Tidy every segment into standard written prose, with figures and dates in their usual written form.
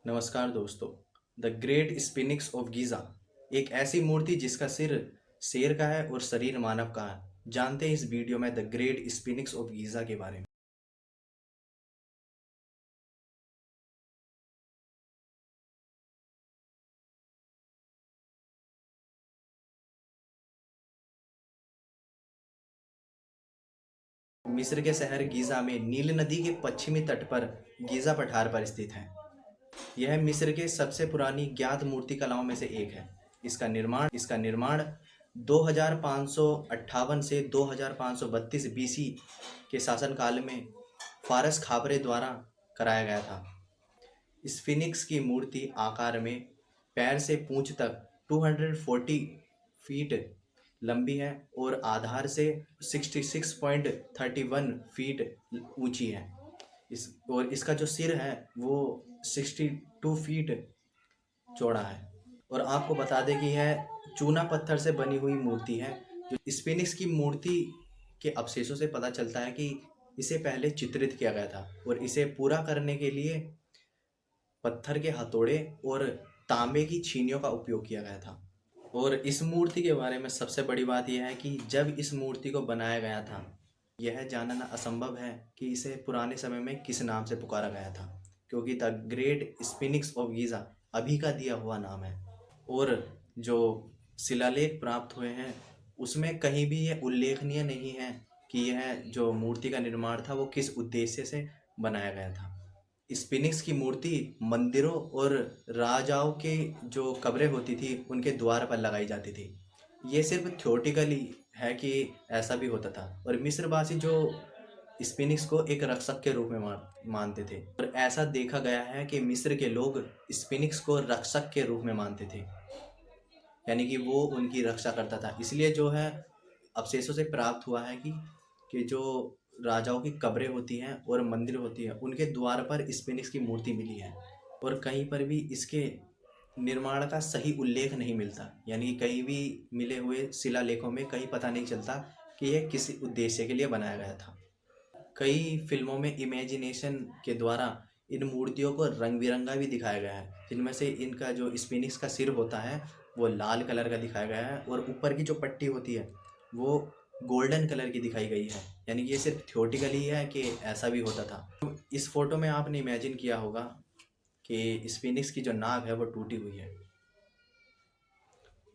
नमस्कार दोस्तों। The great स्फिनिक्स of Giza एक ऐसी मूर्ति जिसका सिर शेर का है और शरीर मानव का है। जानते हैं इस वीडियो में द ग्रेट स्फिनिक्स ऑफ गीज़ा के बारे में। मिस्र के शहर गीज़ा में नील नदी के पश्चिमी तट पर गीज़ा पठार पर स्थित है। यह मिस्र के सबसे पुरानी ज्ञात मूर्ति कलाओं में से एक है। इसका निर्माण 2558 से 2532 बीसी के शासनकाल में फारस खापरे द्वारा कराया गया था। स्फिनिक्स की मूर्ति आकार में पैर से पूंछ तक 240 फीट लंबी है और आधार से 66.31 फीट ऊंची है। इसका जो सिर है वो 62 फीट चौड़ा है। और आपको बता दें कि यह चूना पत्थर से बनी हुई मूर्ति है। जो स्फिनिक्स की मूर्ति के अवशेषों से पता चलता है कि इसे पहले चित्रित किया गया था और इसे पूरा करने के लिए पत्थर के हथौड़े और तांबे की छीनियों का उपयोग किया गया था। और इस मूर्ति के बारे में सबसे बड़ी बात यह है कि जब इस मूर्ति को बनाया गया था, यह जानना असंभव है कि इसे पुराने समय में किस नाम से पुकारा गया था, क्योंकि द ग्रेट स्फिनिक्स ऑफ गीज़ा अभी का दिया हुआ नाम है। और जो शिलालेख प्राप्त हुए हैं उसमें कहीं भी यह उल्लेखनीय नहीं है कि यह जो मूर्ति का निर्माण था वो किस उद्देश्य से बनाया गया था। स्फिनिक्स की मूर्ति मंदिरों और राजाओं के जो कब्रें होती थी उनके द्वार पर लगाई जाती थी। ये सिर्फ थ्योरेटिकली है कि ऐसा भी होता था। और मिस्रवासी जो स्फिनिक्स को एक रक्षक के रूप में मानते थे, और ऐसा देखा गया है कि मिस्र के लोग स्फिनिक्स को रक्षक के रूप में मानते थे, यानी कि वो उनकी रक्षा करता था। इसलिए जो है अवशेषों से प्राप्त हुआ है कि जो राजाओं की कब्रें होती हैं और मंदिर होती है उनके द्वार पर स्फिनिक्स की मूर्ति मिली है। और कहीं पर भी इसके निर्माण का सही उल्लेख नहीं मिलता, यानी कि कहीं भी मिले हुए शिलालेखों में कहीं पता नहीं चलता कि यह किस उद्देश्य के लिए बनाया गया था। कई फिल्मों में इमेजिनेशन के द्वारा इन मूर्तियों को रंग बिरंगा भी दिखाया गया है, जिनमें से इनका जो स्फिनिक्स का सिर होता है वो लाल कलर का दिखाया गया है और ऊपर की जो पट्टी होती है वो गोल्डन कलर की दिखाई गई है। यानी कि ये सिर्फ थ्योरेटिकली है कि ऐसा भी होता था। इस फोटो में आपने इमेजिन किया होगा कि स्फिनिक्स की जो नाक है वो टूटी हुई है,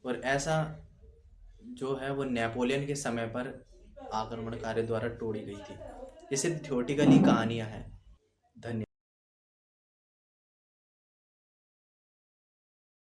और ऐसा जो है वो नेपोलियन के समय पर आक्रमणकारियों द्वारा तोड़ी गई थी। ये सिर्फ थ्योरेटिकली कहानियाँ हैं,